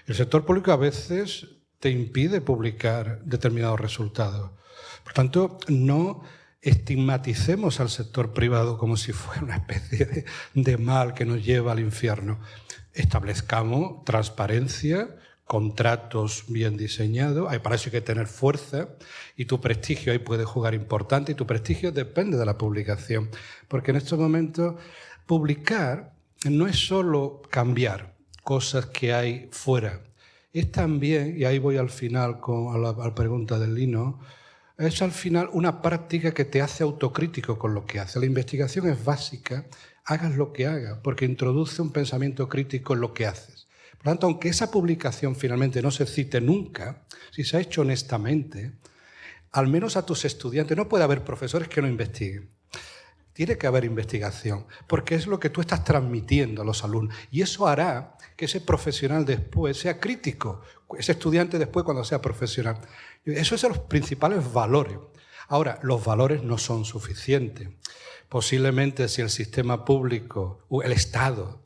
El sector público a veces te impide publicar determinados resultados. Por tanto, no estigmaticemos al sector privado como si fuera una especie de mal que nos lleva al infierno. Establezcamos transparencia, contratos bien diseñados, para eso hay que tener fuerza y tu prestigio ahí puede jugar importante y tu prestigio depende de la publicación. Porque en estos momentos publicar no es solo cambiar cosas que hay fuera, es también, y ahí voy al final a la pregunta del Lino, es al final una práctica que te hace autocrítico con lo que hace. La investigación es básica, hagas lo que hagas, porque introduce un pensamiento crítico en lo que haces. Por lo tanto, aunque esa publicación finalmente no se cite nunca, si se ha hecho honestamente, al menos a tus estudiantes, no puede haber profesores que no investiguen. Tiene que haber investigación, porque es lo que tú estás transmitiendo a los alumnos. Y eso hará que ese profesional después sea crítico, ese estudiante después cuando sea profesional. Esos son los principales valores. Ahora, los valores no son suficientes. Posiblemente si el sistema público, o el Estado,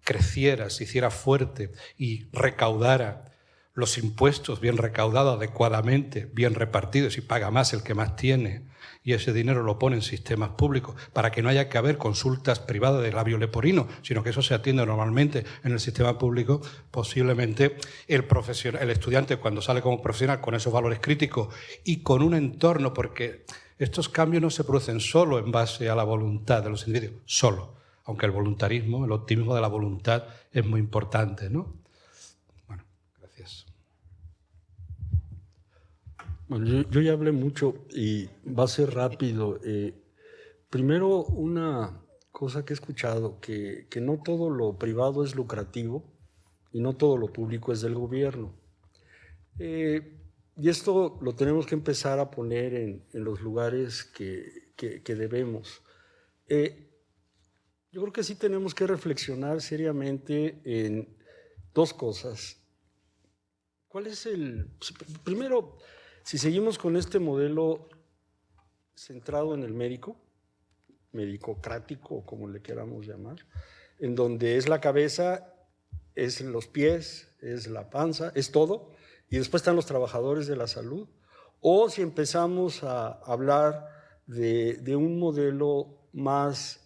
creciera, se hiciera fuerte y recaudara los impuestos bien recaudados adecuadamente, bien repartidos, y paga más el que más tiene, y ese dinero lo pone en sistemas públicos para que no haya que haber consultas privadas de labio leporino, sino que eso se atiende normalmente en el sistema público, posiblemente el estudiante cuando sale como profesional con esos valores críticos y con un entorno, porque estos cambios no se producen solo en base a la voluntad de los individuos, solo, aunque el voluntarismo, el optimismo de la voluntad es muy importante, ¿no? Bueno, gracias. Bueno, yo ya hablé mucho y va a ser rápido. Primero, una cosa que he escuchado, que no todo lo privado es lucrativo y no todo lo público es del gobierno. Y esto lo tenemos que empezar a poner en los lugares que debemos. Yo creo que sí tenemos que reflexionar seriamente en dos cosas. ¿Cuál es primero, si seguimos con este modelo centrado en el médico, medicocrático, como le queramos llamar, en donde es la cabeza, es los pies, es la panza, es todo, y después están los trabajadores de la salud, o si empezamos a hablar de un modelo más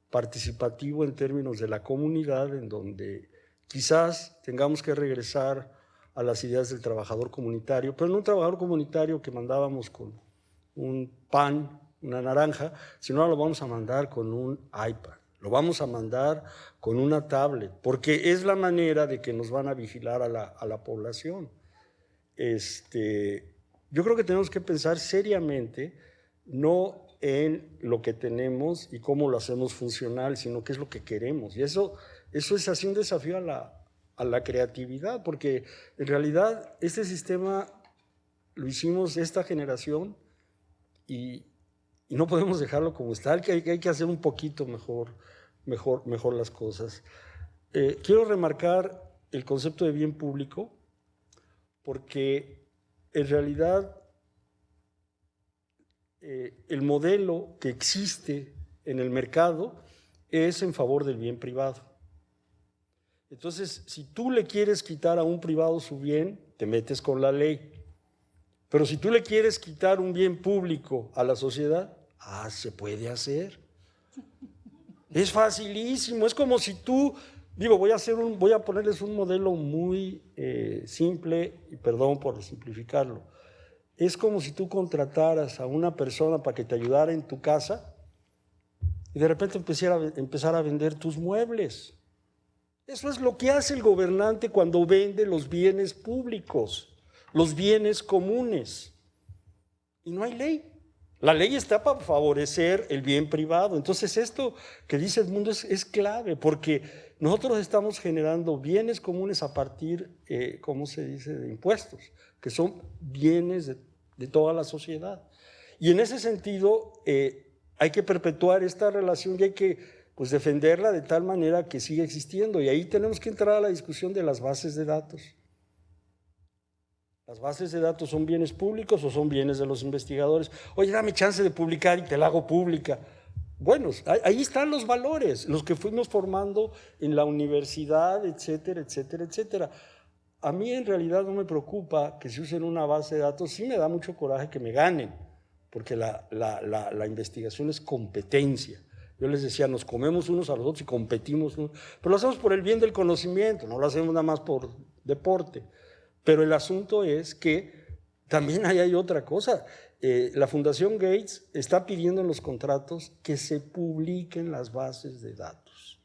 participativo en términos de la comunidad, en donde quizás tengamos que regresar a las ideas del trabajador comunitario, pero no un trabajador comunitario que mandábamos con un pan, una naranja, sino ahora lo vamos a mandar con un iPad, lo vamos a mandar con una tablet, porque es la manera de que nos van a vigilar a la población. Yo creo que tenemos que pensar seriamente, no en lo que tenemos y cómo lo hacemos funcional, sino qué es lo que queremos. Y eso es así un desafío a la creatividad, porque en realidad este sistema lo hicimos esta generación y no podemos dejarlo como está, hay que hacer un poquito mejor las cosas. Quiero remarcar el concepto de bien público porque en realidad el modelo que existe en el mercado es en favor del bien privado. Entonces, si tú le quieres quitar a un privado su bien, te metes con la ley. Pero si tú le quieres quitar un bien público a la sociedad, se puede hacer. Es facilísimo, es como si tú, voy a ponerles un modelo muy simple, y perdón por simplificarlo. Es como si tú contrataras a una persona para que te ayudara en tu casa y de repente empezar a vender tus muebles. Eso es lo que hace el gobernante cuando vende los bienes públicos, los bienes comunes. Y no hay ley. La ley está para favorecer el bien privado. Entonces esto que dice Edmundo es clave, porque nosotros estamos generando bienes comunes a partir, ¿cómo se dice?, de impuestos, que son bienes de toda la sociedad. Y en ese sentido hay que perpetuar esta relación y hay que defenderla de tal manera que siga existiendo. Y ahí tenemos que entrar a la discusión de las bases de datos. ¿Las bases de datos son bienes públicos o son bienes de los investigadores? Oye, dame chance de publicar y te la hago pública. Bueno, ahí están los valores, los que fuimos formando en la universidad, etcétera, etcétera, etcétera. A mí en realidad no me preocupa que se usen una base de datos, sí me da mucho coraje que me ganen, porque la investigación es competencia. Yo les decía, nos comemos unos a los otros y competimos, pero lo hacemos por el bien del conocimiento, no lo hacemos nada más por deporte. Pero el asunto es que también ahí hay otra cosa. La Fundación Gates está pidiendo en los contratos que se publiquen las bases de datos.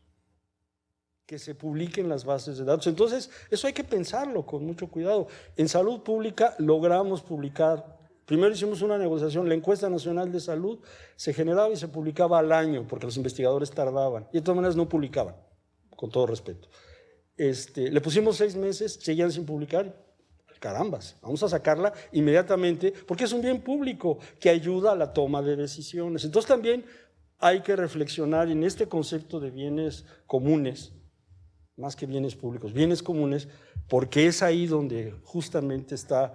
Que se publiquen las bases de datos. Entonces, eso hay que pensarlo con mucho cuidado. En salud pública logramos publicar. Primero hicimos una negociación, la encuesta nacional de salud se generaba y se publicaba al año, porque los investigadores tardaban. Y de todas maneras no publicaban, con todo respeto. Le pusimos 6 meses, seguían sin publicar. Carambas, vamos a sacarla inmediatamente porque es un bien público que ayuda a la toma de decisiones. Entonces también hay que reflexionar en este concepto de bienes comunes, más que bienes públicos, bienes comunes, porque es ahí donde justamente está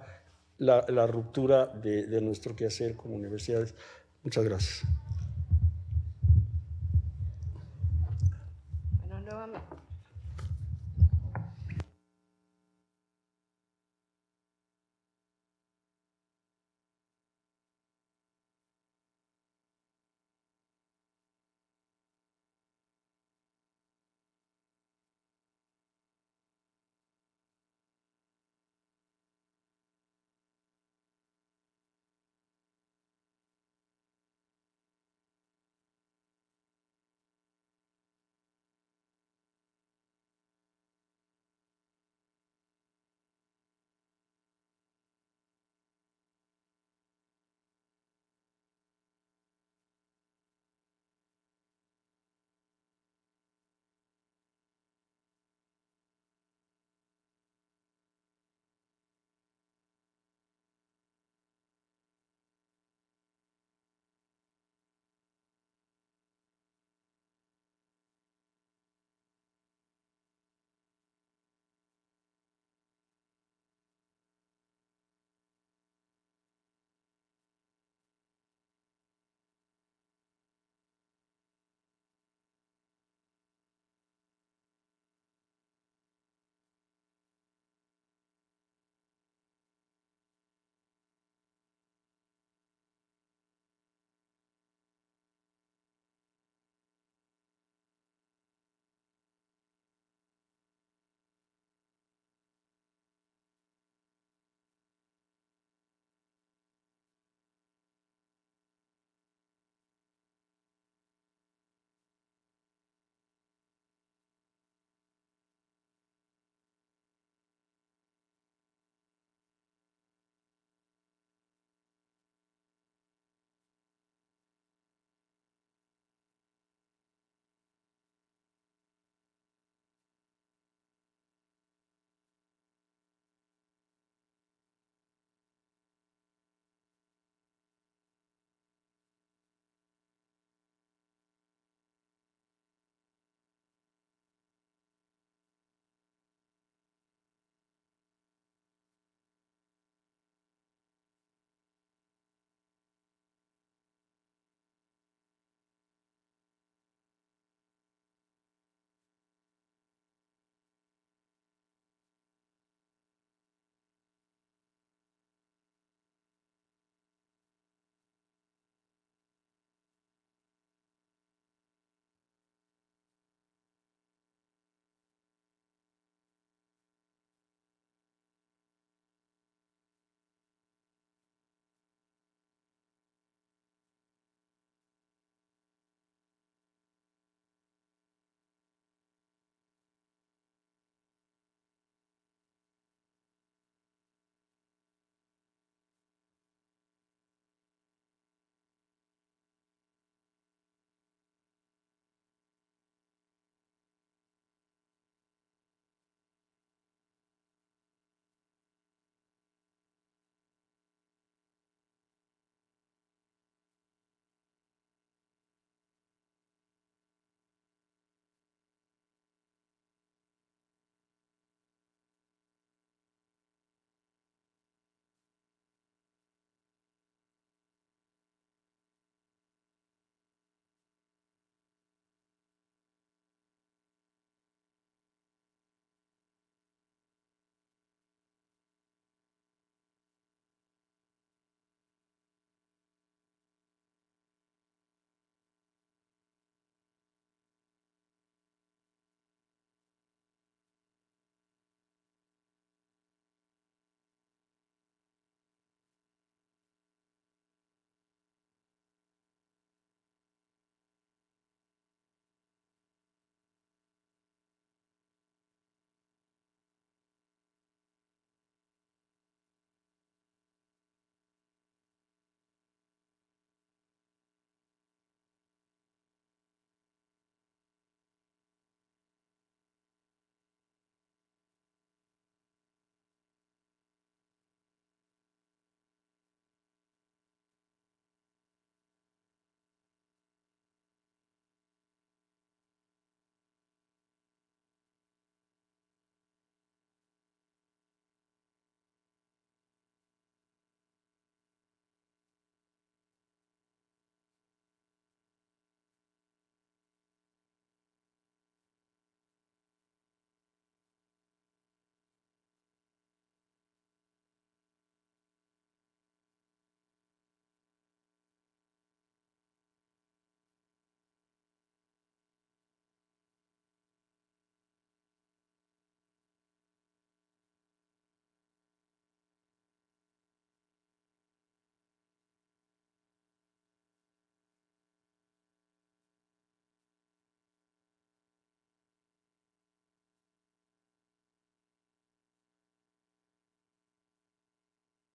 la ruptura de nuestro quehacer como universidades. Muchas gracias. Bueno, nuevamente.